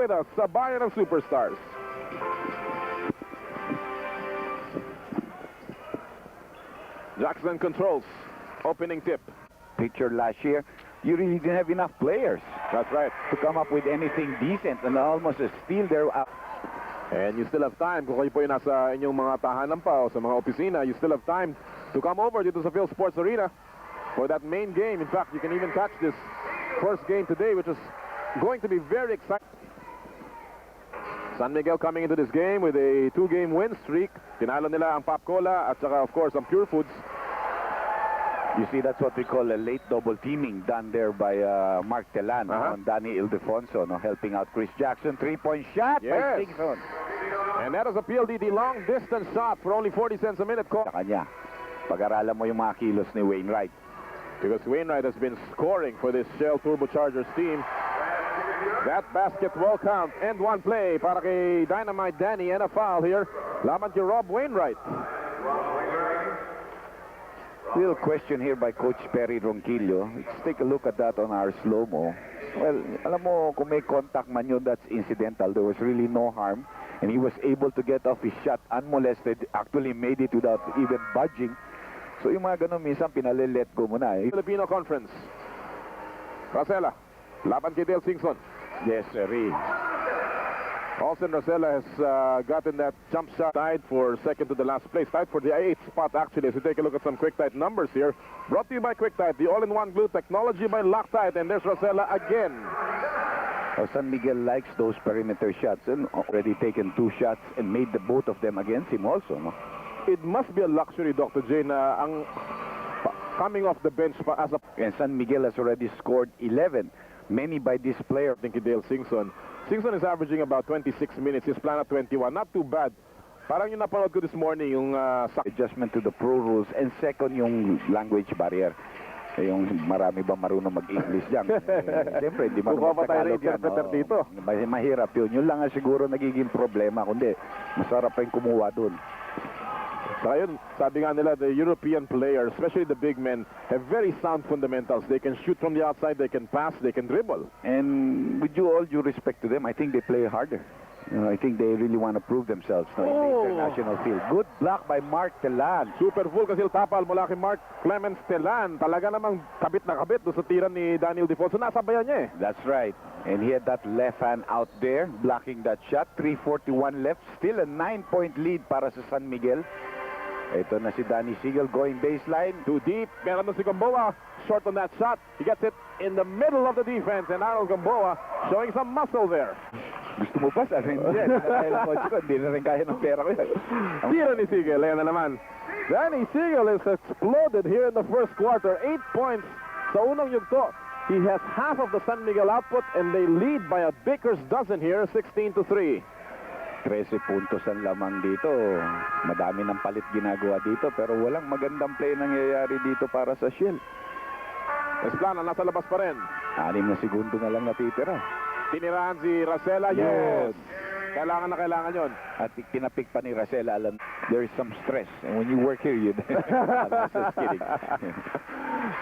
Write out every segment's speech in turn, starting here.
with us sa Bayan of Superstars. Jackson controls. Opening tip. Picture last year, you really didn't have enough players. That's right. To come up with anything decent and almost a steal there. And you still have time. Kung kayo po yung nasa inyong mga tahanan pa o sa mga opisina, you still have time to come over dito sa Phil Sports Arena for that main game. In fact, you can even catch this first game today, which is going to be very exciting. San Miguel coming into this game with a 2-game win streak. Tinalo nila ang Pop Cola at saka of course ang Pure Foods. You see, that's what we call a late double teaming done there by Mark Telan on Danny Ildefonso, no, helping out Chris Jackson. 3-point shot by Singson. And that is a PLDT long distance shot for only 40 cents a minute. Sa kanya, pag-aralan mo yung mga kilos ni Wainwright. Because Wainwright has been scoring for this Shell Turbochargers team. That basket will count. And one play para kay Dynamite Danny and a foul here. Laban kay Rob Wainwright. Little question here by Coach Perry Ronquillo. Let's take a look at that on our slow-mo. Well, alam mo, kung may contact man yun, that's incidental. There was really no harm. And he was able to get off his shot unmolested. Actually made it without even budging. So yung mga ganun, minsan pinalilet go muna eh. Filipino Conference. Rosella. Laban kay Dale Singson. Yes, sir. Austin Rosella has gotten that jump shot, tied for second to the last place, tied for the 8th spot actually. As we take a look at some Quick Tide numbers here, brought to you by Quick Tide, the all-in-one glue technology by Loctite, and there's Rosella again. San Miguel likes those perimeter shots and already taken 2 shots and made the both of them against him also. No? It must be a luxury, Dr. J, na ang coming off the bench pa as a... And San Miguel has already scored 11, many by this player. I think Dale Singson. Singson is averaging about 26 minutes. His plan at 21. Not too bad. Parang yung napanood ko this morning, yung adjustment to the pro rules. And second, yung language barrier. Yung marami ba marunong mag-English dyan? Siyempre, hindi marunong mag-Tagalog yan. Dito. Mahirap yun. Yun lang ang siguro nagiging problema. Kundi, masarap pa yung kumuha dun. Saka yun, sabi nga nila, the European players, especially the big men, have very sound fundamentals. They can shoot from the outside, they can pass, they can dribble. And with all due respect to them, I think they play harder. You know, I think they really want to prove themselves in the international field. Good block by Mark Telan. Super full kasi tapal mula kay Mark Clemens Telan. Talaga namang kabit na kabit doon sa tiran ni Daniel Defonso. Nasabayan niya eh. That's right. And he had that left hand out there, blocking that shot. 3:41 left. Still a 9-point lead para sa San Miguel. Ito na si Danny Siegel going baseline. Too deep. Meron na si Gamboa. Short on that shot. He gets it in the middle of the defense. And Arnold Gamboa showing some muscle there. Gusto mo pa sa rin? Hindi na rin kaya ng pera ko yan. Tira ni Siegel. Ayan na naman. Danny Siegel is exploded here in the first quarter. 8 points sa unang yugto. He has half of the San Miguel output and they lead by a baker's dozen here, 16-3. 13 puntos ang lamang dito. Madami ng palit ginagawa dito pero walang magandang play nangyayari dito para sa Shell. Esplana, nasa labas pa rin. 6 na segundo na lang natitira. Tinirahan si Rosella. Yes. Kailangan na kailangan yon. At pinapik pa ni Rosella. Alam, there is some stress. And when you work here, you... Just kidding.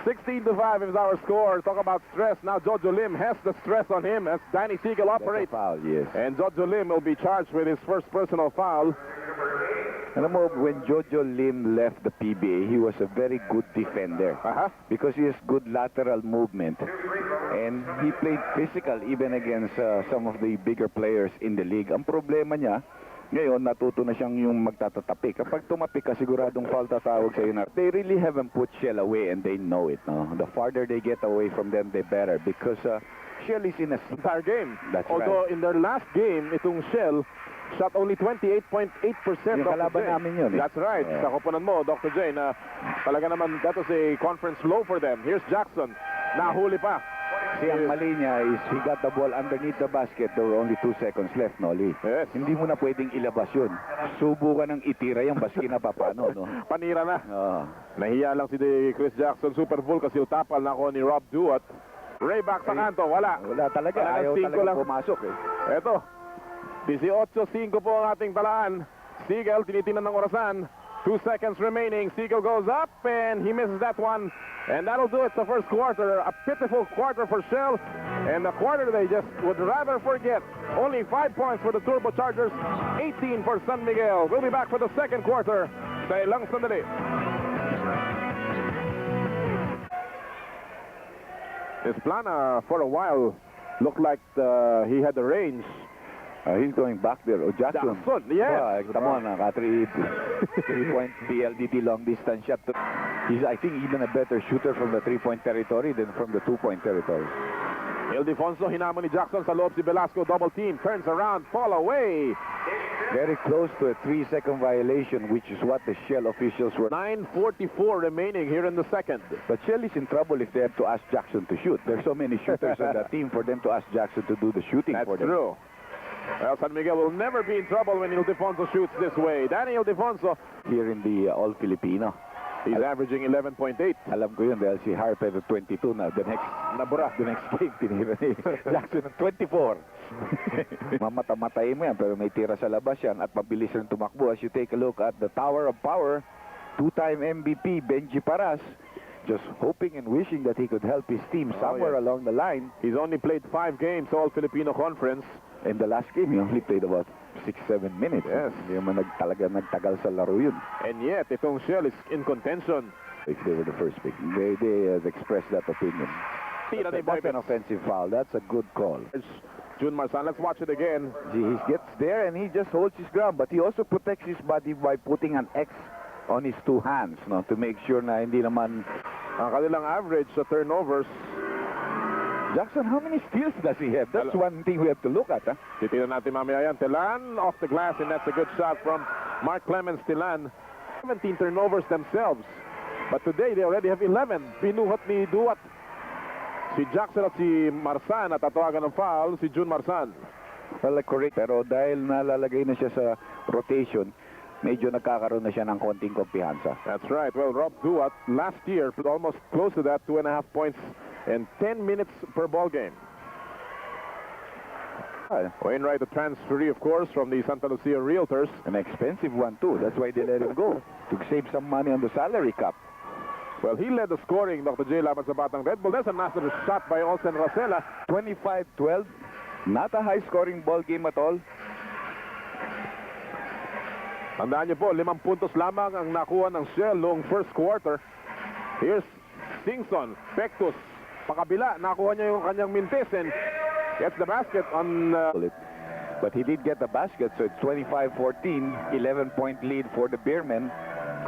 16-5 is our score. Talk about stress. Now Jojo Lim has the stress on him as Danny Siegel operates. Foul, yes. And Jojo Lim will be charged with his first personal foul. Alam mo, when Jojo Lim left the PBA, he was a very good defender. Because he has good lateral movement. And he played physical even against some of the bigger players in the league. Ang problema niya, ngayon, natuto na siyang yung magtatatapi. Kapag tumapik ka, siguradong foul tatawag sa'yo na. They really haven't put Shell away and they know it. No? The farther they get away from them, the better. Because Shell is in a entire game. That's Although right. in their last game, itong Shell shot only 28.8%. Yung kalaban namin yun. That's right. Sa koponan mo, Dr. J, na talaga naman that was a conference low for them. Here's Jackson. Nahuli pa. See, ang mali niya is he got the ball underneath the basket. There were only 2 seconds left, Noli. Yes. Hindi mo na pwedeng ilabas yun. Subukan ng itira yung baski na papano, no? Panira na. Nahiya lang si Chris Jackson. Super full kasi utapal na ako ni Rob Duat. Rayback sa kanto. Wala. Wala talaga. Ayaw talaga pumasok eh. Eto. 18-5 po ang ating talaan. Siegel, tinitingnan ng orasan. 2 seconds remaining. Siegel goes up and he misses that one. And that'll do it the first quarter. A pitiful quarter for Shell. And the quarter they just would rather forget. Only 5 points for the Turbochargers, 18 for San Miguel. We'll be back for the second quarter. Sa ilang sandali. His plan for a while looked like he had the range. He's going back there. Oh, Jackson. Yes. Come on, three-point PLDT long distance shot. He's, I think, even a better shooter from the three-point territory than from the two-point territory. Ildefonso, hinamon ni Jackson sa loob si Velasco, double team, turns around, fall away. Very close to a 3-second violation, which is what the Shell officials were. 9:44 remaining here in the second. But Shell is in trouble if they have to ask Jackson to shoot. There's so many shooters on the team for them to ask Jackson to do the shooting for them. That's true. Well, San Miguel will never be in trouble when Ildefonso shoots this way. Danny Ildefonso. Here in the All-Filipino. He's averaging 11.8. Alam ko yun dahil si Harper at 22 na. The next game, tinira ni Jackson ng 24. Mamata-matay mo yan, pero may tira sa labas yan at mabilis rin tumakbo. As you take a look at the Tower of Power, two-time MVP Benji Paras, just hoping and wishing that he could help his team somewhere along the line. He's only played 5 games, All-Filipino Conference. In the last game, he only played about 6-7 minutes. Yes. Hindi naman nagtagal sa laro yun. And yet, itong Shell is in contention. If they were the first pick, they expressed that opinion. That's an offensive foul. That's a good call. June Marsan, let's watch it again. He gets there and he just holds his ground, but he also protects his body by putting an X on his 2 hands, no, to make sure na hindi naman ang kanilang average sa turnovers. Jackson, how many steals does he have? That's one thing we have to look at. Titignan natin mamaya yan. Telan off the glass, and that's a good shot from Mark Clemens Telan. 17 turnovers themselves. But today, they already have 11. Pinuhat ni Duat. Si Jackson at si Marsan at tatawagan ng foul, si June Marsan. Well, correct. Pero dahil nalalagay na siya sa rotation, medyo nagkakaroon na siya ng konting kumpiyansa. That's right. Well, Rob Duat, last year, almost close to that, 2.5 points and 10 minutes per ball game. Wainwright, the transferee, of course, from the Santa Lucia Realtors. An expensive one, too. That's why they let him go, to save some money on the salary cap. Well, he led the scoring, Dr. J. Laban sa Batang Red Bull. There's another shot by Olsen Rosella. 25-12. Not a high-scoring ball game at all. Tandaan niyo po, 5 puntos lamang ang nakuha ng Shell noong first quarter. Here's Singson, Pectus, pakabila, nakuha niya yung kanyang mintis and gets the basket on... But he did get the basket, so it's 25-14, 11-point lead for the Beermen.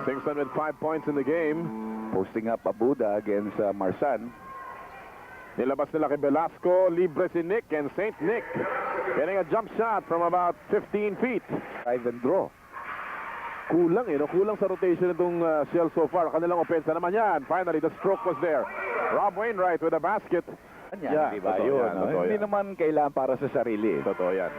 Singson with 5 points in the game. Posting up Abuda against Marsan. Nilabas nila kay Velasco, libre si Nick and St. Nick getting a jump shot from about 15 feet. Drive and draw. Kulang no? Kulang sa rotation itong Shell so far. Kanilang opensa naman yan. Finally, the stroke was there. Rob Wainwright with a basket. Yeah, diba yun? Hindi naman kailangan para sa sarili. Totoo yan.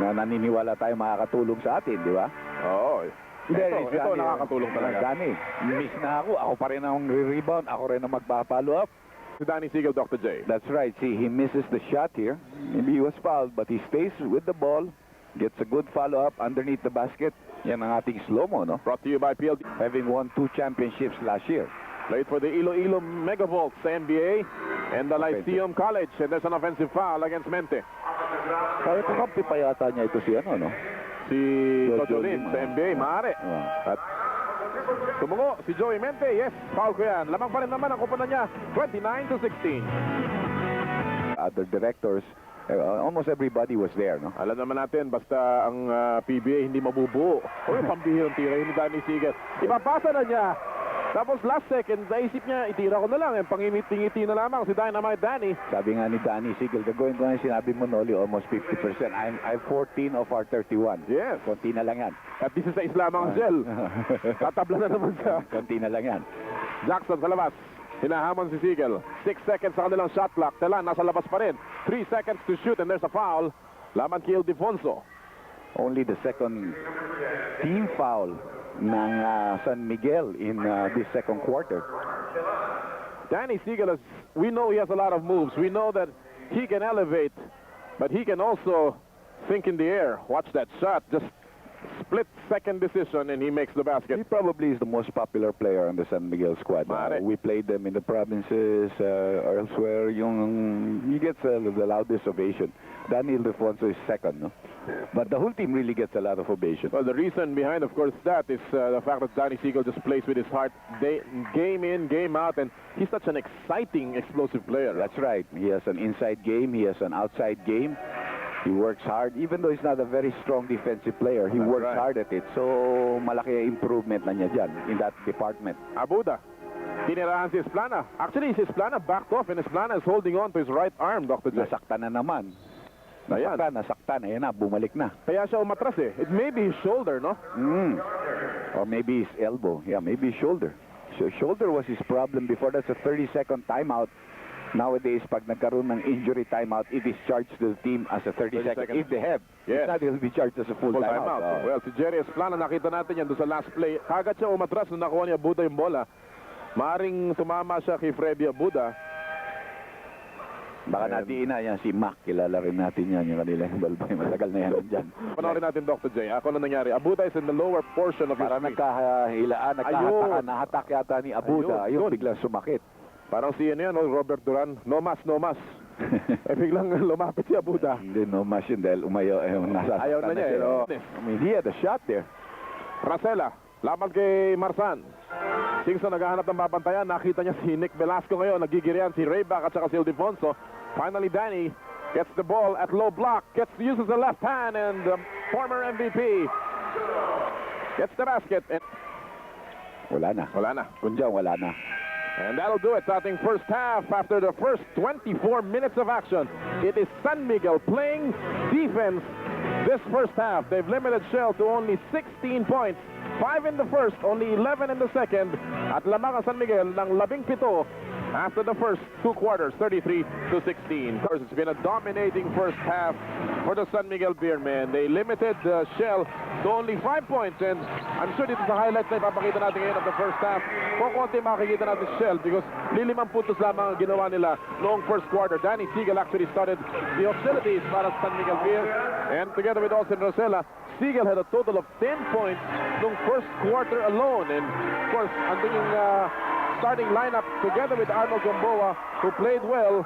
Na naniniwala tayo makakatulong sa atin, di ba? Oo. Ito nakakatulong talaga. Danny, miss na ako. Ako pa rin ang re-rebound. Ako rin ang magpa-follow up. Si Danny Siegel, Dr. J. That's right. See, he misses the shot here. Maybe he was fouled, but he stays with the ball. Gets a good follow-up underneath the basket. Yan ang ating slow-mo, no? Brought to you by PLD. Having won 2 championships last year. Played for the Iloilo Megavolts sa NBA and the Lyceum College. And there's an offensive foul against Mente. Kaya kakampi pa yata niya ito si ano, no? Si Jojo Lim sa NBA, maaari. At tumungo si Joey Mente. Yes, foul ko yan. Lamang pa rin naman ang kupunan niya. 29-16. Other directors, almost everybody was there, no? Alam naman natin, basta ang PBA hindi mabubuo. O yung pambihirang tira, hindi Danny Siegel. Ipapasa na niya. Tapos last second, naisip niya, itira ko na lang. Pangingiti-ngiti na lamang si Dynamite Danny. Sabi nga ni Danny Siegel, gagawin ko na sinabi mo, Noli, almost 50%. I'm 14 of our 31. Yes. Konti na lang yan. At this is sa lamang ang Shell. Tatabla na naman sa... Konti na lang yan. Jackson sa labas. Hinahamon si Siegel. 6 seconds sa kanilang shot clock. Telan, nasa labas pa rin. 3 seconds to shoot and there's a foul. Laban kay Ildefonso. Only the second team foul ng San Miguel in this second quarter. Danny Siegel, we know he has a lot of moves. We know that he can elevate, but he can also think in the air. Watch that shot. Just split-second decision, and he makes the basket. He probably is the most popular player on the San Miguel squad. We played them in the provinces, elsewhere. He gets the loudest ovation. Danny Ildefonso is second, no? But the whole team really gets a lot of ovation. Well, the reason behind, of course, that is the fact that Danny Siegel just plays with his heart, game in, game out, and he's such an exciting, explosive player. That's right. He has an inside game. He has an outside game. He works hard. Even though he's not a very strong defensive player, he works hard at it. So, malaki improvement na niya dyan in that department. Abuda. Tinirahan si Esplana. Actually, si Esplana backed off, and Esplana is holding on to his right arm, Dr. J. Nasaktan na naman. Nasaktan. Ayan na, bumalik na. Kaya siya umatras eh. It may be his shoulder, no? Or maybe his elbow. Yeah, maybe his shoulder. So, shoulder was his problem before. That's a 30-second timeout. Nowadays, pag nagkaroon ng injury timeout, it is charged to the team as a 30-second. If they have, if not, it will be charged as a full timeout. Well, si Jerry Esplana, nakita natin yan doon sa last play. Kagad siya umatras nung nakuha niya Abuda yung bola. Maaring tumama siya kay Freddy Abuda. Baka natiin na yan si Mac. Kilala rin natin yan, yung kanila yung balbay. Matagal na yan dyan. Panoorin natin, Dr. J. Ako na nangyari. Abuda is in the lower portion of his Para nagkahilaan, nagkahatakan, nahatak yata ni Abuda. Ayun, biglang sumakit. Parang si Robert Duran, no mas. Biglang lumapit si Abuda. Hindi, no mas yun dahil umayaw. Ayaw na niya. I mean, he had a shot there. Racela, laban kay Marsan. Singson naghahanap ng babantayan. Nakita niya si Nick Velasco ngayon. Nagigirian si Rayback at saka si Ildefonso. Finally, Danny gets the ball at low block. Uses the left hand, and the former MVP gets the basket. And wala na. Kunjang, wala na. And that'll do it. Starting first half after the first 24 minutes of action. It is San Miguel playing defense this first half. They've limited Shell to only 16 points. 5 in the first, only 11 in the second. At lamang ang San Miguel ng 17 after the first 2 quarters, 33-16. Of course, it's been a dominating first half for the San Miguel Beermen. They limited Shell to only 5 points, and I'm sure this is the highlight na ipapakita natin ngayon of the first half. Kung konti makikita natin Shell because 5 puntos lamang ang ginawa nila noong first quarter. Danny Siegel actually started the hostilities para sa San Miguel Beer, and together with Austin Rosella, Siegel had a total of 10 points noong first quarter alone. And of course, andun yung starting lineup together with Arnold Gamboa, who played well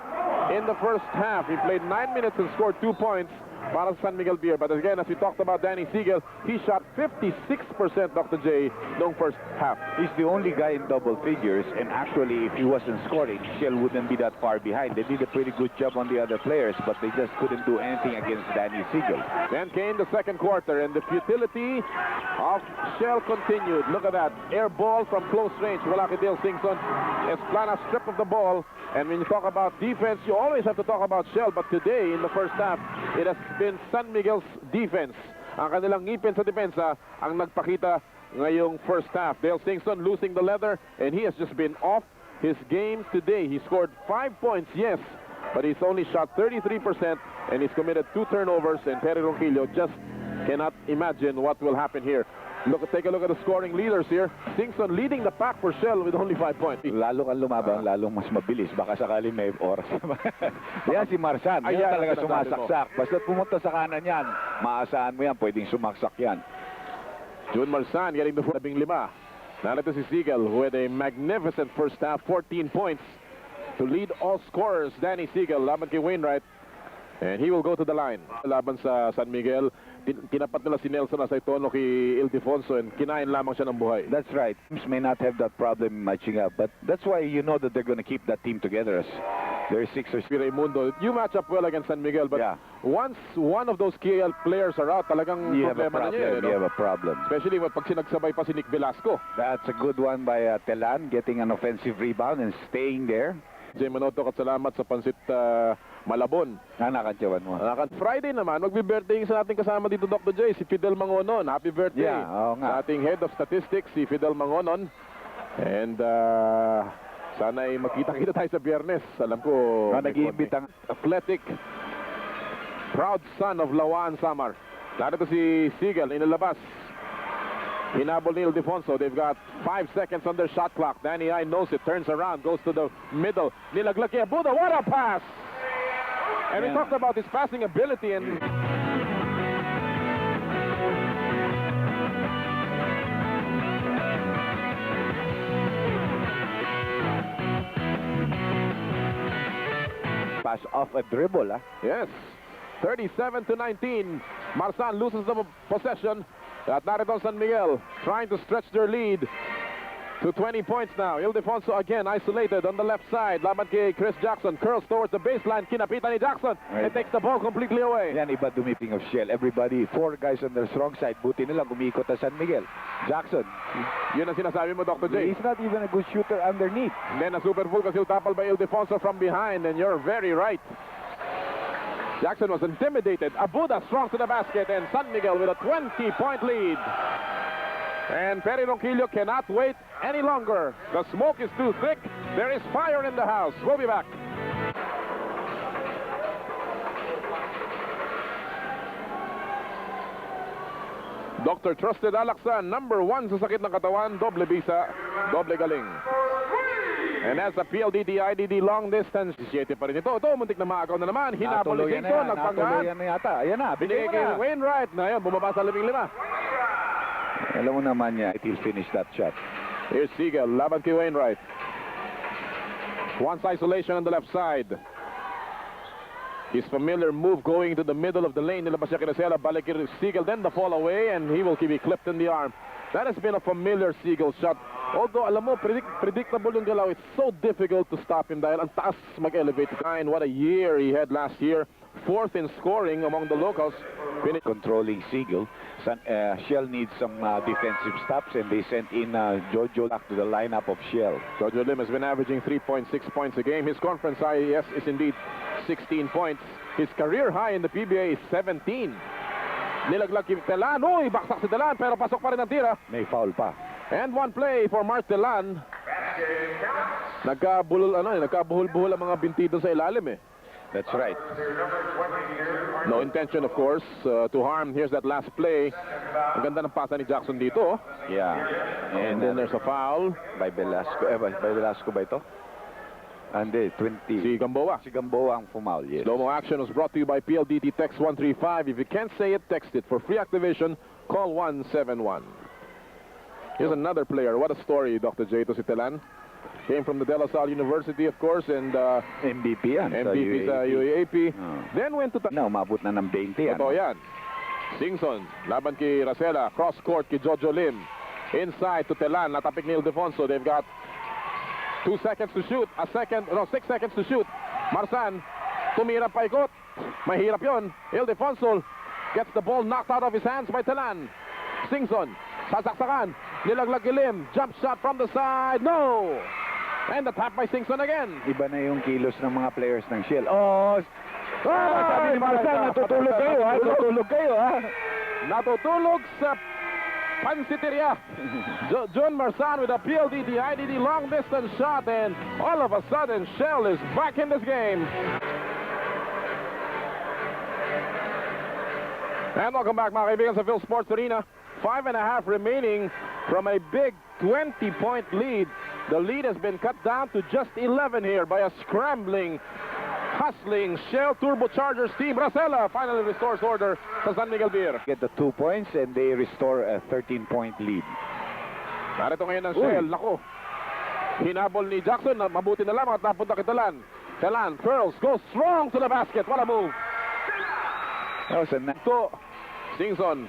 in the first half. He played 9 minutes and scored 2 points para sa San Miguel Beer. But again, as we talked about Danny Siegel, he shot 56%, Dr. J, noong first half. He's the only guy in double figures, and actually, if he wasn't scoring, Shell wouldn't be that far behind. They did a pretty good job on the other players, but they just couldn't do anything against Danny Siegel. Then came the second quarter, and the futility of Shell continued. Look at that. Air ball from close range. Wala kay Dale Singson. Esplana strip of the ball. And when you talk about defense, you always have to talk about Shell. But today, in the first half, it has been San Miguel's defense. Ang kanilang ngipin sa depensa ang nagpakita ngayong first half. Dale Singson losing the leather, and he has just been off his game today. He scored 5 points, yes, but he's only shot 33%, and he's committed 2 turnovers, and Perry Ronquillo just cannot imagine what will happen here. Take a look at the scoring leaders here. Singson leading the pack for Shell with only 5 points. Lalo kang lumabang, lalong mas mabilis. Baka sakali may oras. Yan si Marsan. Yan talaga sumasaksak. Basta pumunta sa kanan yan, maasahan mo yan. Pwedeng sumaksak yan. June Marsan getting the 15. Narito si Siegel who had a magnificent first half, 14 points to lead all scorers. Danny Siegel, laban kay Wainwright. And he will go to the line. Laban sa San Miguel, tinapat nila si Nelson Asaitono kay Ildefonso, and kinain lamang siya ng buhay. That's right. Teams may not have that problem matching up, but that's why you know that they're going to keep that team together as they're Sixers. Raimundo, you match up well against San Miguel, but once one of those key players are out, talagang problema na niya. You have a problem. Especially pag sinagsabay pa si Nick Velasco. That's a good one by Telan, getting an offensive rebound and staying there. Jay Manoto, salamat sa pansit Malabon. Nakakantyawan mo. Friday naman, magbe-birthday sa ating kasama dito, Dr. J, si Fidel Mangonon. Happy birthday sa ating head of statistics, si Fidel Mangonon. And sana ay magkita-kita tayo sa Biyernes. Alam ko, nag-iimbit ang athletic, proud son of Lawan Samar. Narito si Siegel, inilabas. Hinabol ni Ildefonso. They've got 5 seconds on their shot clock. Danny I knows it. Turns around. Goes to the middle. Nilaglag kay Abuda. What a pass! And we talked about his passing ability. And pass off a dribble. Yes. 37-19. Marsan loses the possession. At narito San Miguel trying to stretch their lead to 20 points now. Ildefonso again isolated on the left side. Laban kay Chris Jackson. Curls towards the baseline. Kinapitan ni Jackson. Right. And takes the ball completely away. Yan, iba dumiping of Shell. Everybody, 4 guys on their strong side. Buti nilang umikot na San Miguel. Jackson. Yun ang sinasabi mo, Dr. J. He's not even a good shooter underneath. Then a super full kasi tapal by Ildefonso from behind. And you're very right. Jackson was intimidated. Abuda strong to the basket. And San Miguel with a 20-point lead. And Perry Ronquillo cannot wait any longer. The smoke is too thick. There is fire in the house. We'll be back. Dr. Trusted Alaksan, number 1 sa sakit ng katawan, doble bisa, doble galing. And as a PLDT IDD long distance, 7 pa rin ito. Ito, muntik na maagaw na naman. Hinabol ni Singson, nagpanggaan. Natuloyan na yata. Ayan na, Binigay kay Wainwright. Na yun, bumaba sa 15. Alam mo naman niya, he'll finish that shot. Here's Siegel, laban kay Wainwright. Once isolation on the left side. His familiar move going to the middle of the lane. Nilabas siya kay Rosella, balik kay Siegel, then the fall away, and he will be clipped in the arm. That has been a familiar Siegel shot. Although, alam mo, predictable yung galaw. It's so difficult to stop him dahil ang taas mag-elevate. What a year he had last year. 4th in scoring among the locals. Controlling Siegel. Shell needs some defensive stops, and they sent in Jojo back to the lineup of Shell. Jojo Lim has been averaging 3.6 points a game. His conference high, yes, is indeed 16 points. His career high in the PBA is 17. Nilaglag kay Telan. Uy, baksak si Telan, pero pasok pa rin ang tira. May foul pa. And one play for Mark Telan. Nagkabuhol-buhol ang mga binti doon sa ilalim eh. That's right. No intention, of course, to harm. Here's that last play. Ang ganda ng pasa ni Jackson dito. Yeah. And then there's a foul. By Velasco. By Velasco ba ito? Hindi, 20. Si Gamboa. Si Gamboa ang fumal, yes. Slow-mo action was brought to you by PLDT Text 135. If you can't say it, text it. For free activation, call 171. Here's another player. What a story, Dr. J. to si Telan. Came from the De La Salle University, of course, and MVP yan. MVP sa UAAP. Then went to... umabot na ng 20 yan. Totoo yan. Singson, laban kay Rosella. Cross-court kay Jojo Lim. Inside to Telan. Natapik ni Ildefonso. They've got 2 seconds to shoot. 6 seconds to shoot. Marsan, tumira pa ikot. Mahirap yon. Ildefonso gets the ball knocked out of his hands by Telan. Singson, sasaksakan. Nilaglag kay Lim. Jump shot from the side. No! And the tap by Singson again. Iba na yung kilos ng mga players ng Shell. Sabi ni Marsan, natutulog kayo ha. Natutulog kayo ha. Natutulog sa Pansiteria. John Marsan with a PLDT IDD long distance shot, and all of a sudden Shell is back in this game. And welcome back, mga kaibigan, sa Phil Sports Arena. 5.5 remaining from a big 20-point lead. The lead has been cut down to just 11 here by a scrambling, hustling Shell Turbochargers team. Rosella finally restores order sa San Miguel Beer. Get the 2 points and they restore a 13-point lead. Narito ngayon ang Shell. Lako. Hinabol ni Jackson. Mabuti na lamang at napunta kay Telan. Telan curls, goes strong to the basket. What a move. That was a to Singson.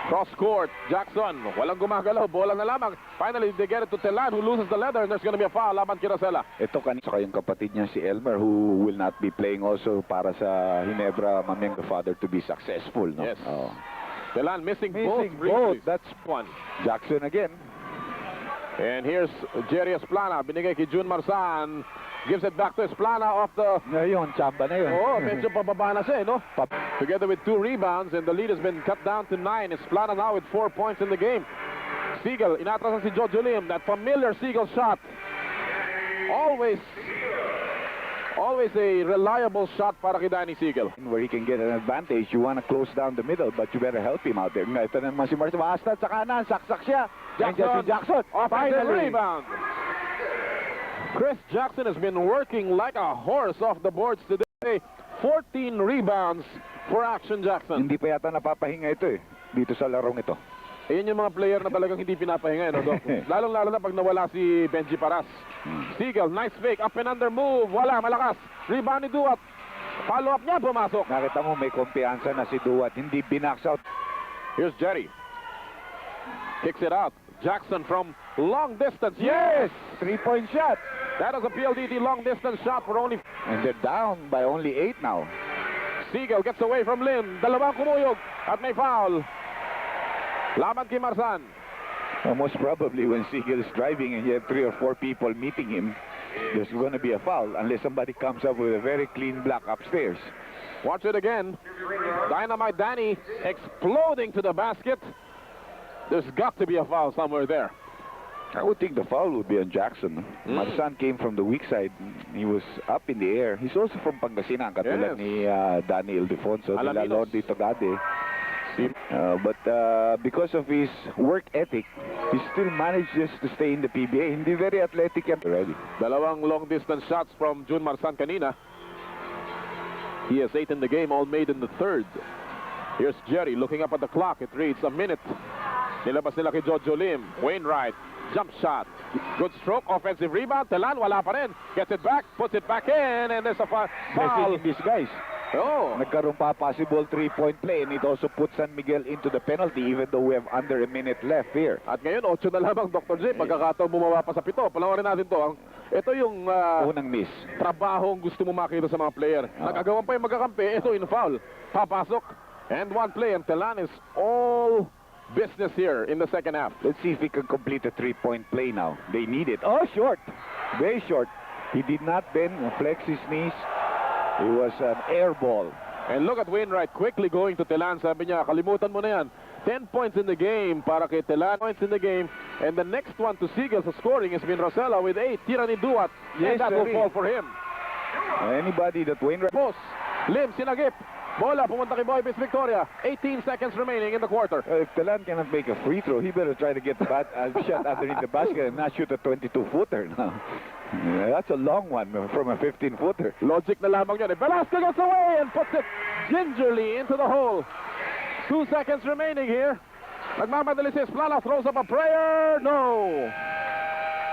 Cross court, Jackson. Walang gumagalaw. Bola na lamang. Finally, they get it to Telan, who loses the leather, and there's going to be a foul laban kay Rosella. Ito kanina yung kapatid niya si Elmer, who will not be playing also para sa Ginebra, maming the father to be successful, no? Yes. Telan missing both. That's one. Jackson again. And here's Jerry Esplana. Binigay kay June Marsan. Gives it back to Esplana off the... Ngayon, chamba na yun. Medyo pababa na siya, no? Together with 2 rebounds, and the lead has been cut down to 9. Esplana now with 4 points in the game. Siegel, inatrasan si Jojo Lim. That familiar Siegel shot. Always a reliable shot para kay Danny Siegel. Where he can get an advantage, you want to close down the middle, but you better help him out there. Ito na naman si Marcia. Maastad sa kanan, saksak siya. Jackson. Finally. Rebound. Chris Jackson has been working like a horse off the boards today. 14 rebounds for Action Jackson. Hindi pa yata napapahinga ito dito sa larong ito. Ayan yung mga player na talagang hindi pinapahinga, no, Doc? Lalong-lalo na pag nawala si Benji Paras. Seagull, nice fake, up and under move. Wala, malakas. Rebound ni Duat. Follow-up niya, pumasok. Nakita mo may kumpiyansa na si Duat. Hindi binax out. Here's Jerry. Kicks it out. Jackson from long distance. Yes! 3-point shot. That is a PLDT long distance shot for only... And they're down by only 8 now. Seagull gets away from Lim. Dalawang kumuyog at may foul. Laban kay Marsan. Most probably when Seagull is driving and you have 3 or 4 people meeting him, there's going to be a foul unless somebody comes up with a very clean block upstairs. Watch it again. Dynamite Danny exploding to the basket. There's got to be a foul somewhere there. I would think the foul would be on Jackson. Marsan came from the weak side. He was up in the air. He's also from Pangasinan, katulad ni Danny Ildefonso, nila Lordy Togade. But because of his work ethic, he still manages to stay in the PBA. Hindi very athletic yet already. Dalawang long distance shots from June Marsan kanina. He has 8 in the game, all made in the third. Here's Jerry looking up at the clock. It reads a minute. Nilabas nila kay Jojo Lim. Wainwright, jump shot. Good stroke, offensive rebound. Telan, wala pa rin. Gets it back, puts it back in, and there's a foul. Blessing in disguise. Oh. Nagkaroon pa possible 3-point play, and it also puts San Miguel into the penalty even though we have under a minute left here. At ngayon, 8 na lamang, Dr. J. Pagkakataon bumaba pa sa 7. Palawarin natin to. Ito yung unang miss. Trabahong gusto mo makita sa mga player. Nagagawan pa yung magkakampi. Ito in foul. Papasok. And one play. And Telan is all business here in the second half. Let's see if he can complete a 3-point play now. They need it. Oh, short. Very short. He did not bend, flex his knees. It was an air ball. And look at Wainwright quickly going to Telan. Sabi niya, kalimutan mo na yan. 10 points in the game para kay Telan. Points in the game. And the next one to Seagull sa scoring has been Rosella with 8. Tira ni Duat. Yes, and that will fall for him. Anybody that Wainwright... Post. Lim, sinagip. Bola, pumunta kay Boybis Victoria. 18 seconds remaining in the quarter. If Telan cannot make a free throw, he better try to get the shot underneath the basket and not shoot a 22-footer now. That's a long one from a 15-footer. Logic na lamang yun. Velasco gets away and puts it gingerly into the hole. 2 seconds remaining here. Nagmamadali si Esplana, throws up a prayer. No.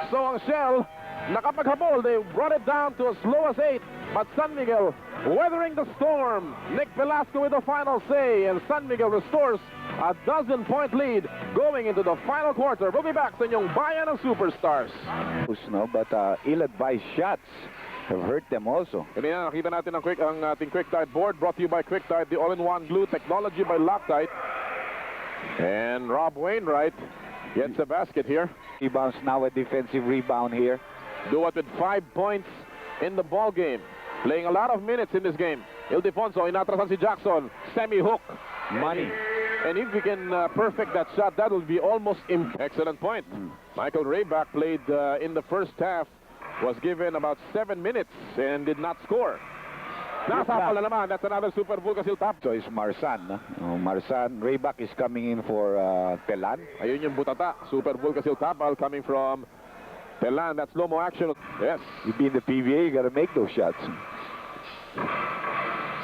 So ang Shell, nakapaghabol. They brought it down to as low as 8. But San Miguel weathering the storm. Nick Velasco with the final say. And San Miguel restores a 12-point lead going into the final quarter. We'll be back sa inyong bayan ng superstars. No, but ill-advised shots have hurt them also. Kanina nakita natin ang ating QuickTide board brought to you by QuickTide, the all-in-one glue technology by Loctite. And Rob Wainwright gets a basket here. Rebounds now, a defensive rebound here. Duat with 5 points in the ball game. Playing a lot of minutes in this game. Ildefonso, inatrasan si Jackson. Semi-hook. Money. And if we can perfect that shot, that will be almost excellent point. Michael Rayback played in the first half, was given about 7 minutes and did not score. Nasapal na naman. That's another Super Vulcasil tap. So it's Marsan. Marsan. Rayback is coming in for Telan. Ayun yung butata. Super Vulcasil tapal coming from Telan. That's slow-mo action. Yes. You be in the PBA, you got to make those shots.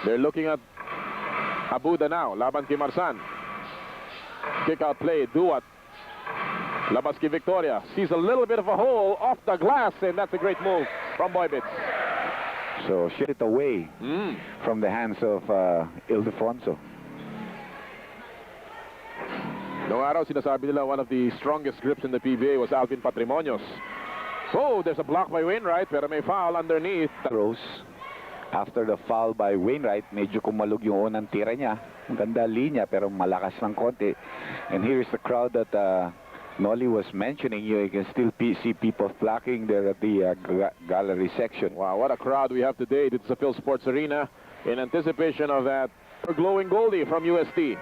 They're looking at Abuda now. Laban kay Marsan. Kick-out play. Duat. Labas kay Victoria. Sees a little bit of a hole off the glass, and that's a great move from Boybits. So shoot it away from the hands of Ildefonso. Noong araw, sinasabi nila one of the strongest grips in the PBA was Alvin Patrimonios. Oh, there's a block by Wainwright, pero may foul underneath. Rose, after the foul by Wainwright, medyo kumalog yung unang tira niya. Maganda linya, pero malakas ng konti. And here's the crowd that Nolly was mentioning. You can still see people flocking there at the gallery section. Wow, what a crowd we have today. This is the Phil Sports Arena in anticipation of that glowing goalie from UST.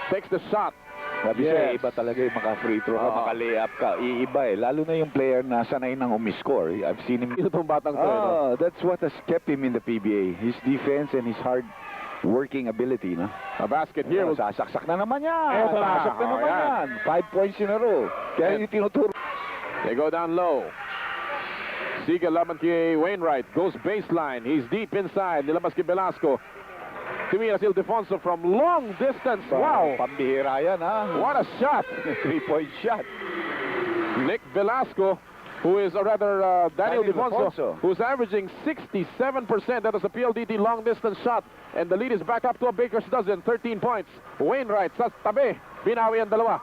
Takes the shot. Sabi siya, iba talaga yung maka-free throw ka, maka-layup ka. Iiba eh. Lalo na yung player na sanay nang umiscore. I've seen him. Itong batang to, that's what has kept him in the PBA. His defense and his hard working ability, no? A basket here. Sasaksak na naman yan. Sasaksak na naman yan. 5 points in a row. Kaya yung tinuturo. They go down low. Seagull laban kay Wainwright. Goes baseline. He's deep inside. Nilabas kay Velasco. Timiras Ildefonso from long distance. Wow! Pambihira yan, ha? What a shot! 3-point shot. Nick Velasco, who is, or rather, Daniel Daniel Defonso, Defonso. who's averaging 67%. That is a PLDT long distance shot. And the lead is back up to a baker's dozen, 13 points. Wainwright sa tabi, binawi ang dalawa.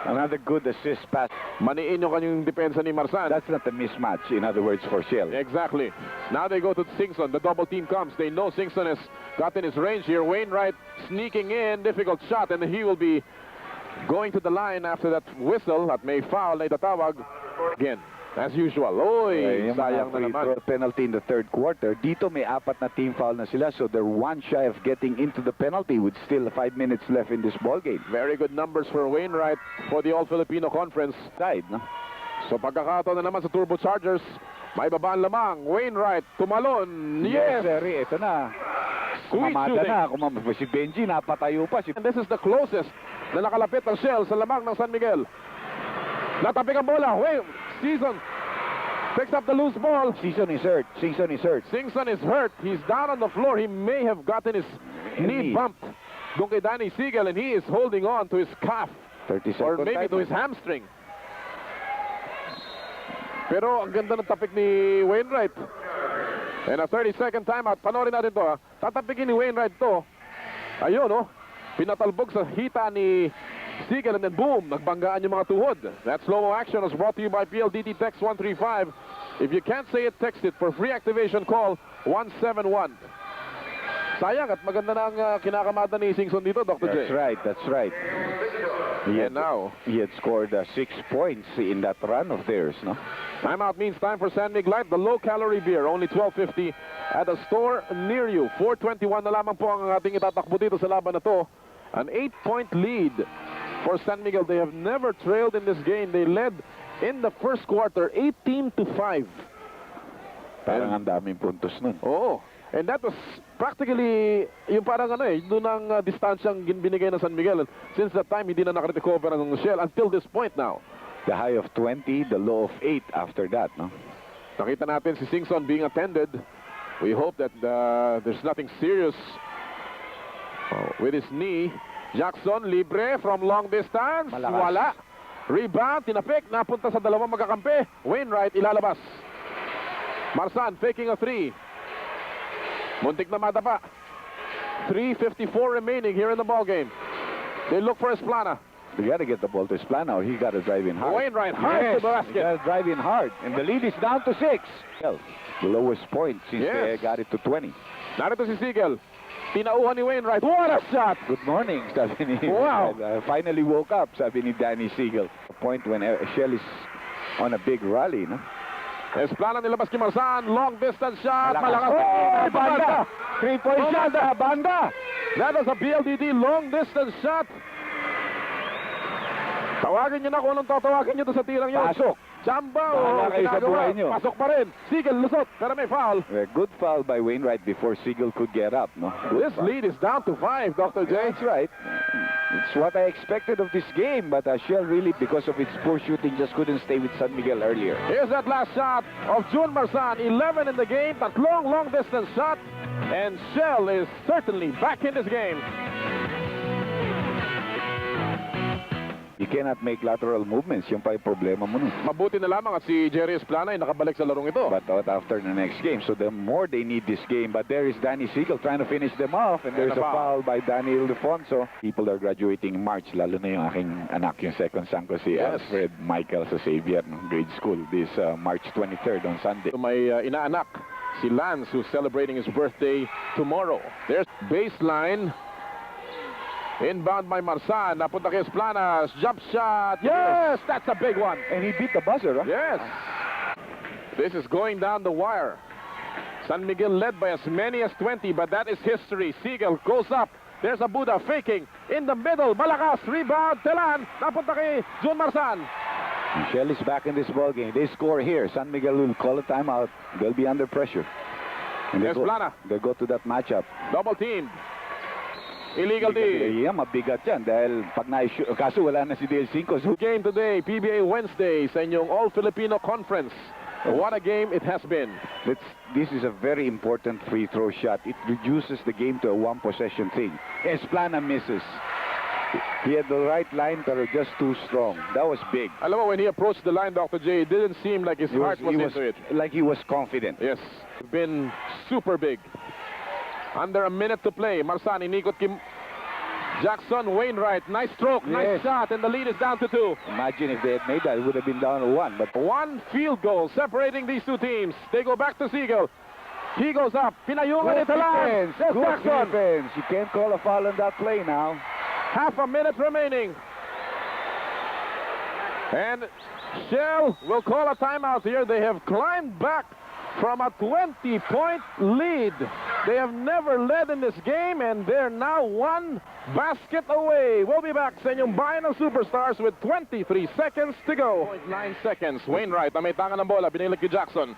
Another good assist pass. Maniin yung kanyang depensa ni Marsan. That's not a mismatch, in other words, for Shell. Exactly. Now they go to Singson. The double team comes. They know Singson has gotten his range here. Wainwright sneaking in. Difficult shot. And he will be going to the line after that whistle at may foul na itatawag again. As usual. Oy, Yung sayang na free naman. throw penalty in the third quarter. Dito may 4 na team foul na sila, so they're 1 shy of getting into the penalty with still 5 minutes left in this ball game. Very good numbers for Wainwright for the All-Filipino Conference. Side, no? So pagkakataon na naman sa Turbochargers, may babaan lamang. Wainwright, tumalon. Yes! Sir, ito na. Sweet Kumamada shooting. na. Si Benji, napatayo pa. And this is the closest na nakalapit ng Shell sa lamang ng San Miguel. Natapik ang bola. Season picks up the loose ball. Season is hurt. Season is hurt. Singson is hurt. He's down on the floor. He may have gotten his knee bumped. Doon kay Danny Siegel, and he is holding on to his calf. 30 Or seconds. maybe to his hamstring. Pero ang ganda ng tapik ni Wainwright. And a 30-second timeout. Panoorin natin to, ha. Tatapikin ni Wainwright to. Ayun, oh. Pinatalbog sa hita ni Siegel, and then boom, nagbanggaan yung mga tuhod. That slow-mo action was brought to you by PLDT Text 135. If you can't say it, text it. For free activation, call 171. Sayang at maganda na ang kinakamada ni Singson dito, Dr. J. That's right, that's right. And now, he had scored 6 points in that run of theirs, no? timeout means time for San Mig Light, the low-calorie beer, only $12.50 at a store near you. 4:21 na lamang po ang ating itatakbo dito sa laban na to. An 8-point lead for San Miguel. They have never trailed in this game. They led in the first quarter 18-5. Parang ang daming puntos nun. Oh, and that was practically yung parang doon ang distansyang binigay ng San Miguel. Since that time, hindi na nakarecover ang Shell until this point now. The high of 20, the low of 8 after that, no? Nakita natin si Singson being attended. We hope that there's nothing serious with his knee. Jackson, libre from long distance. Malakas. Wala. Rebound, tinapik, napunta sa dalawang magkakampi. Wainwright, ilalabas. Marsan, faking a 3. Muntik na madapa. 3:54 remaining here in the ball game. They look for Esplana. You got to get the ball to Esplana or he got to drive in hard. Wainwright, hard to the He basket. got to drive in hard. And the lead is down to 6. Well, the lowest point since they Yes. got it to 20. Narito si Siegel. Tinauhan ni Wainwright. What a shot! Good morning, sabi ni... Wow. I finally woke up, sabi ni Danny Siegel. A point when Shell is on a big rally, no? Esplana nilabas kay Marsan. Long distance shot. Malakas. Oh, banda! 3-point Oh, shot, banda! That was a PLDT long distance shot. Tawagin nyo na kung anong tatawagin nyo doon sa tirang yun. Pasok. Chamba. Bahala kayo sa buhay nyo. Pasok pa rin. Siegel lusot. Pero may foul. A good foul by Wainwright before Siegel could get up, no? Good This foul. lead is down to 5, Dr. J. That's right. It's what I expected of this game, but Shell really, because of its poor shooting, just couldn't stay with San Miguel earlier. Here's that last shot of June Marsan. 11 in the game. That long distance shot. And Shell is certainly back in this game. You cannot make lateral movements. Yung pa yung problema mo nun. Mabuti na lamang at si Jerry Esplana ay nakabalik sa larong ito. But after the next game, so the more they need this game. But there is Danny Siegel trying to finish them off. And there's a foul by Daniel Defonso. People are graduating in March. Lalo na yung aking anak, yung second son ko, si Yes. Alfred Michael sa Xavier, ng grade school. This March 23rd on Sunday. May inaanak, si Lance, who's celebrating his birthday tomorrow. There's baseline. Inbound by Marsan. Napunta kay Esplana. Jump shot. Yes! That's a big one. And he beat the buzzer, huh? Yes. This is going down the wire. San Miguel led by as many as 20, but that is history. Siegel goes up. There's a Buddha faking. In the middle. Malakas. Rebound. Telan. Napunta kay June Marsan. Shell is back in this ball game. They score here. San Miguel will call a timeout. They'll be under pressure. And Esplana. They go to that matchup. Double team. Illegal D. Yeah, mabigat yan dahil pag na-issue, kaso wala na si Del Cinco. So, Game today, PBA Wednesday sa inyong All-Filipino Conference. What a game it has been. This is a very important free throw shot. It reduces the game to a one-possession thing. Esplana misses. He had the right line, but just too strong. That was big. I love when he approached the line, Dr. J. It didn't seem like his heart was into it. Like he was confident. Yes, been super big. Under a minute to play. Marsan, inikot Kim. Jackson, Wainwright, nice stroke, nice shot, and the lead is down to 2. Imagine if they had made that, it would have been down to 1. But one field goal separating these two teams. They go back to Siegel. He goes up. Pinayungan ito lang. Good defense. You can't call a foul on that play now. Half a minute remaining. And Shell will call a timeout here. They have climbed back from a 20-point lead. They have never led in this game, and they're now 1 basket away. We'll be back sa inyong bayan ng Superstars with 23 seconds to go. 0.9 seconds. Wainwright, na may tangan ng bola. Binilig kay Jackson.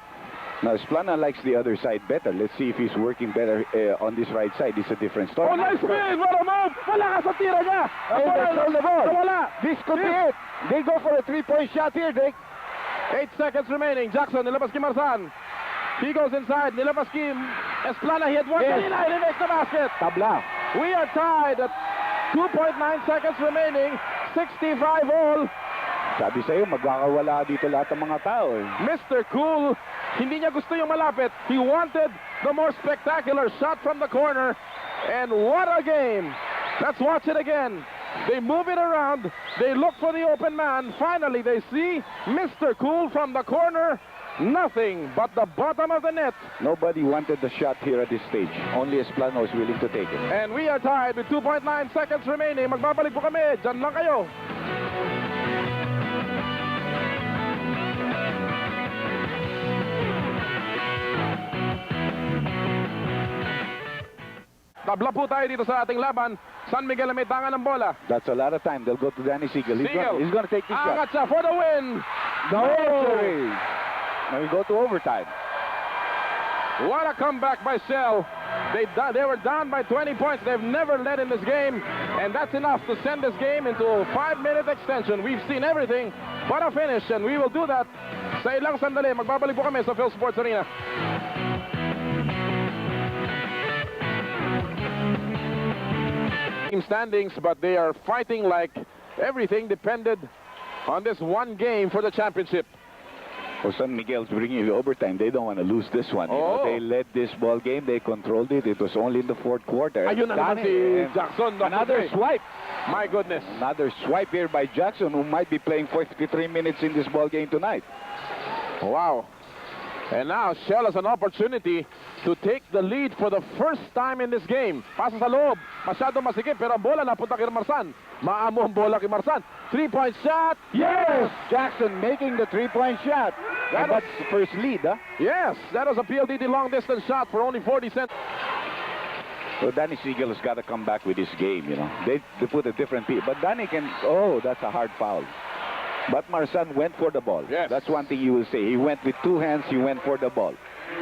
Now, Esplana likes the other side better. Let's see if he's working better on this right side. It's a different story. Oh, nice spin! What a move! Wala ka sa tira niya! Wala! This could be it. They go for a 3-point shot here, Dick. 8 seconds remaining. Jackson, nilabas kay Marsan. He goes inside. Nilabas kay Esplana. He had one. Yes. He makes the basket. Tabla. We are tied at 2.9 seconds remaining. 65 all. Sabi sa'yo, magkakawala dito lahat ng mga tao. Mr. Cool, hindi niya gusto yung malapit. He wanted the more spectacular shot from the corner. And what a game. Let's watch it again. They move it around. They look for the open man. Finally, they see Mr. Cool from the corner. Nothing but the bottom of the net. Nobody wanted the shot here at this stage. Only Esplana was willing to take it. And we are tied with 2.9 seconds remaining. Magbabalik po kami. Diyan lang kayo. Tabla po tayo dito sa ating laban. San Miguel na may tangan ng bola. That's a lot of time. They'll go to Danny Siegel. He's going to take this shot. Angat siya for the win. No! Now we go to overtime. What a comeback by Shell. They were down by 20 points. They've never led in this game. And that's enough to send this game into a 5-minute extension. We've seen everything but a finish. And we will do that sa ilang sandali. Magbabalik po kami sa Phil Sports Arena. Standings, but they are fighting like everything depended on this one game for the championship. Well, San Miguel's bringing the overtime. They don't want to lose this one. You know, they led this ball game. They controlled it. It was only in the 4th quarter. Ayun na naman si Jackson. Another swipe. My goodness. Another swipe here by Jackson, who might be playing 53 minutes in this ball game tonight. Wow. And now Shell has an opportunity to take the lead for the first time in this game. Pasa sa loob. Masyado masikip, pero ang bola napunta kay Marsan. Maamo ang bola kay Marsan. 3-point shot. Yes! Jackson making the 3-point shot. That's the first lead, huh? Yes, that was a PLDT long-distance shot for only 40 cents. So Danny Siegel has got to come back with this game, you know. They put a different piece. But Danny can... Oh, that's a hard foul. But Marsan went for the ball. Yes. That's one thing you will say. He went with 2 hands. He went for the ball.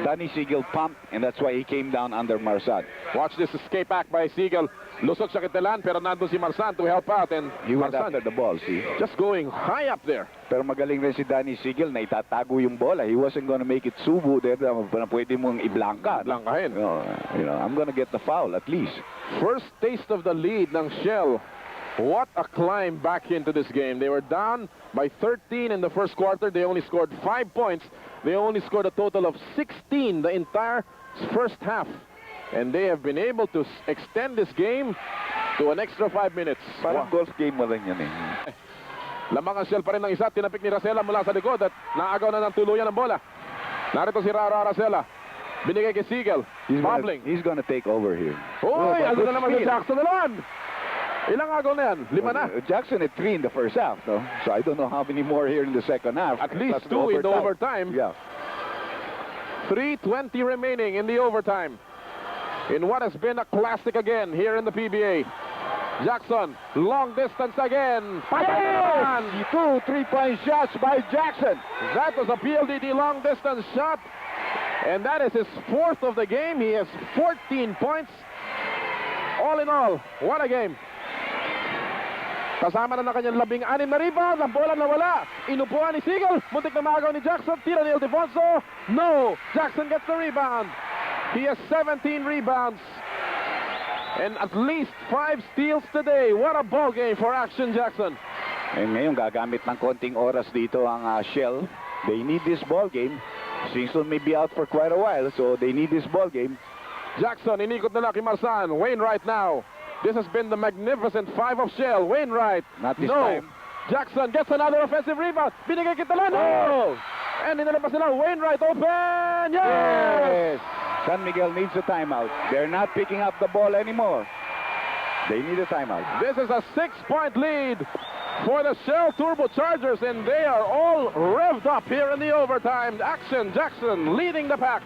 Danny Siegel pumped, and that's why he came down under Marsan. Watch this escape back by Siegel. Lusot sa kitelan, pero nandun si Marsan to help out. And he went after the ball, see? Just going high up there. Pero magaling rin si Danny Siegel na itatago yung bola. He wasn't gonna make it subo there na pwede mong iblanka. Blankahin. You know, I'm gonna get the foul at least. First taste of the lead ng Shell. What a climb back into this game. They were down by 13 in the first quarter. They only scored 5 points. They only scored a total of 16 the entire first half. And they have been able to extend this game to an extra 5 minutes. Parang golf game mo rin yan eh. Lamang ang Shell pa rin ng isa. Tinapik ni Racela mula sa likod at naagaw na ng tuluyan ng bola. Narito si Racela. Binigay kay Siegel. He's gonna take over here. Uy, ano na naman si Jackson na naman. Ilang agaw na yan? 5 na. Jackson had 3 in the first half, though. So I don't know how many more here in the second half. At least 2 in the overtime. Yeah. 3:20 remaining in the overtime. In what has been a classic again here in the PBA. Jackson, long distance again. Yes! 2 3-point shots by Jackson. That was a PLDT long distance shot. And that is his 4th of the game. He has 14 points. All in all, what a game. Kasama na ng kanyang 16 na rebound. Ang bola nawala. Inupuan ni Siegel. Muntik na magaw ni Jackson. Tira ni Ildefonso. No! Jackson gets the rebound. He has 17 rebounds. And at least 5 steals today. What a ball game for Action Jackson. And ngayon gagamit ng konting oras dito ang Shell. They need this ball game. Singson may be out for quite a while, so they need this ball game. Jackson, inikot na Lucky Marsan. Wainwright now. This has been the magnificent 5 of Shell. Wainwright. Not this no. time. Jackson gets another offensive rebound. Binigay kita lang. No. And inalabas nila. Wainwright open. Yes. San Miguel needs a timeout. They're not picking up the ball anymore. They need a timeout. This is a 6-point lead for the Shell Turbochargers, and they are all revved up here in the overtime. Action Jackson leading the pack.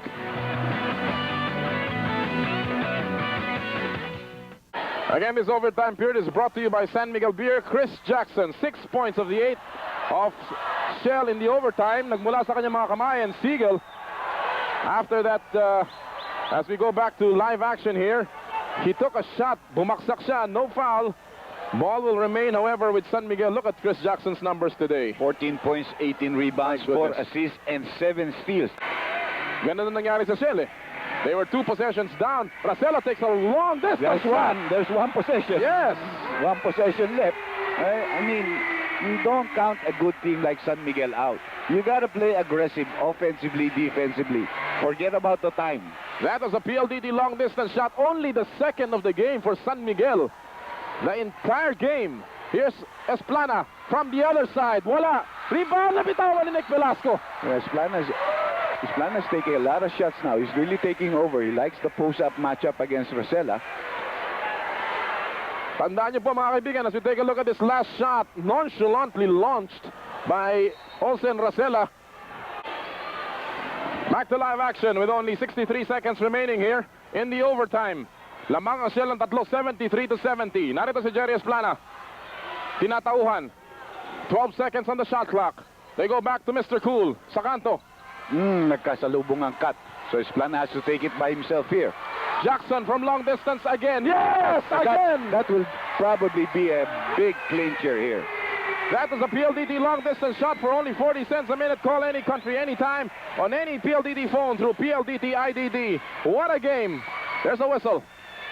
Again, this overtime period is brought to you by San Miguel Beer. Chris Jackson, 6 points of the 8 of Shell in the overtime. Nagmula sa kanyang mga kamay, and Siegel, after that, as we go back to live action here, he took a shot, bumaksak siya, no foul. Ball will remain, however, with San Miguel. Look at Chris Jackson's numbers today. 14 points, 18 rebounds, 4 assists, and 7 steals. Ganun na nangyari sa Shell, eh. They were 2 possessions down. Racela takes a long distance. There's one possession. Yes. One possession left. I mean, you don't count a good team like San Miguel out. You got to play aggressive, offensively, defensively. Forget about the time. That was a PLDT long distance shot. Only the second of the game for San Miguel. The entire game. Here's Esplana from the other side. Wala. Rebound na bitawan ni Nick Velasco. Yeah, Esplana's taking a lot of shots now. He's really taking over. He likes the post-up matchup against Rosella. Tandaan niyo po mga kaibigan, as we take a look at this last shot, nonchalantly launched by Olsen Rosella. Back to live action with only 63 seconds remaining here in the overtime. Lamang ang Shell ng tatlo, 73-70. Narito si Jerry Esplana. Tinatauhan. 12 seconds on the shot clock. They go back to Mr. Cool sa kanto. Nagkasalubong ang cut. So Esplana has to take it by himself here. Jackson from long distance again. Yes, again. That will probably be a big clincher here. That is a PLDT long distance shot for only 40 cents a minute. Call any country, anytime, on any PLDT phone through PLDT IDD. What a game. There's a whistle.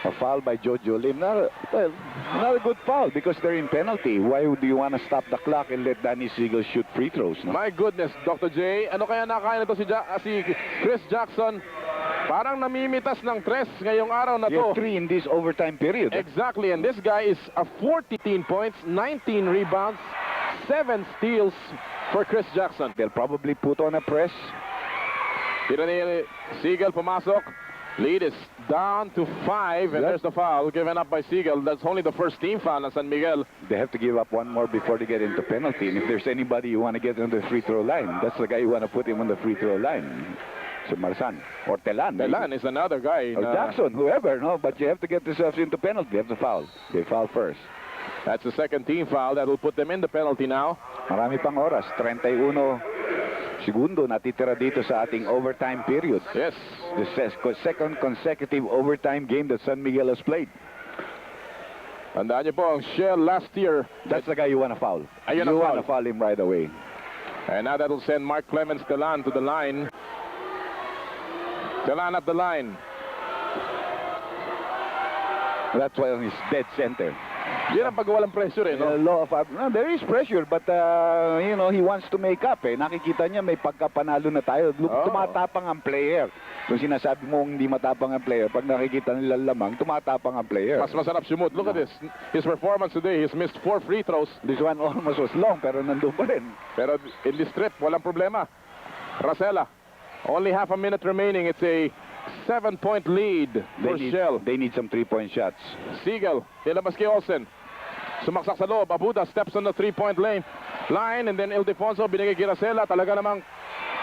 A foul by Jojo Lim. Not a good foul because they're in penalty. Why would you want to stop the clock and let Danny Siegel shoot free throws? No? My goodness, Dr. J. Ano kaya nakain ito si Chris Jackson? Parang namimitas ng tres ngayong araw na to. 3 in this overtime period. Exactly, and this guy is a 14 points, 19 rebounds, 7 steals for Chris Jackson. They'll probably put on a press. Tira ni Siegel pumasok. Lead is down to 5, and there's the foul given up by Siegel. That's only the first team foul on San Miguel. They have to give up one more before they get into penalty. And if there's anybody you want to get on the free throw line, that's the guy you want to put him on the free throw line. So Marsan or Telan. Telan is another guy. Or Jackson, whoever, no? But you have to get yourself into penalty. You have to foul. They foul first. That's the second team foul that will put them in the penalty now. Marami pang oras. 31 segundo natitira dito sa ating overtime period. Yes. The second consecutive overtime game that San Miguel has played. Tandaan niyo po, ang Shell last year. That's the guy you want to foul. You want to foul him right away. And now that will send Mark Clemens Telan to the line. Telan at the line. That's why he's dead center. Yan ang pagwawalang pressure, eh, no? There is pressure, but, you know, he wants to make up, eh. Nakikita niya may pagkapanalo na tayo. Tumatapang ang player. Kung sinasabi mo hindi matapang ang player, pag nakikita nila lamang, tumatapang ang player. Mas masarap sumut. Look at this. His performance today, he's missed 4 free throws. This one almost was long, pero nandun pa rin. Pero in this trip, walang problema. Racela, only half a minute remaining. It's a 7-point lead for Shell. They need some 3-point shots. Siegel, nilabas kay Olsen. Sumaksak sa loob. Abuda steps on the 3-point line, and then Ildefonso binigay kay Racela. Talaga namang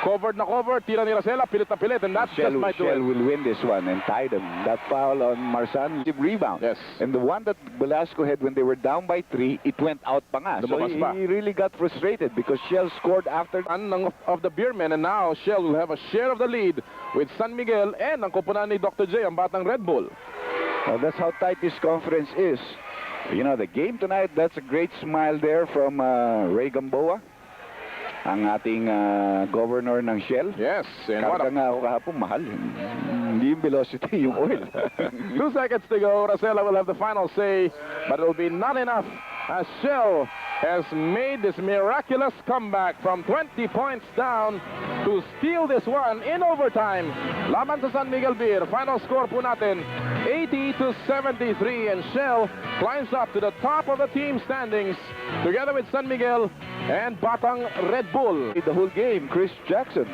covered na cover. Tira ni Racela, pilit na pilit, and that just might do it. Shell will win this one and tie them. That foul on Marsan, rebound. Yes. And the one that Velasco had when they were down by 3, it went out pa nga. So he really got frustrated because Shell scored after. Of the Beermen, and now Shell will have a share of the lead with San Miguel and ang koponan ni Dr. J, ang batang Red Bull. Well, that's how tight this conference is. You know, the game tonight, that's a great smile there from Ray Gamboa, ang ating governor ng Shell. Yes, and what Karga nga ako kahapon, mahal. Hindi yung velocity, yung oil. 2 seconds to go. Rosella will have the final say, but it will be not enough as Shell has made this miraculous comeback from 20 points down to steal this one in overtime. Laban sa San Miguel Beer. Final score po natin, 80-73, and Shell climbs up to the top of the team standings together with San Miguel and Batang Red Bull. The whole game, Chris Jackson.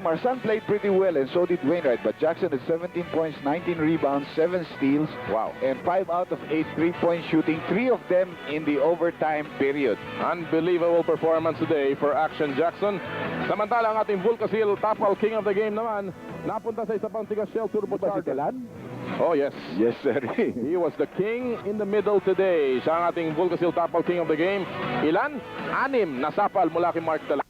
Marsan played pretty well, and so did Wainwright, but Jackson had 17 points, 19 rebounds, 7 steals. Wow. And 5 out of 8 3-point shooting, 3 of them in the overtime period. Unbelievable performance today for Action Jackson. Samantala ang ating Vulcasil Tapal King of the Game naman, napunta sa isa pang tiga Shell Turbocharger. Oh, yes. Yes, sir. He was the king in the middle today. Siya ang ating Vulcasil Tapal King of the Game. Ilan? 6 na sapal mula kay Mark Talan.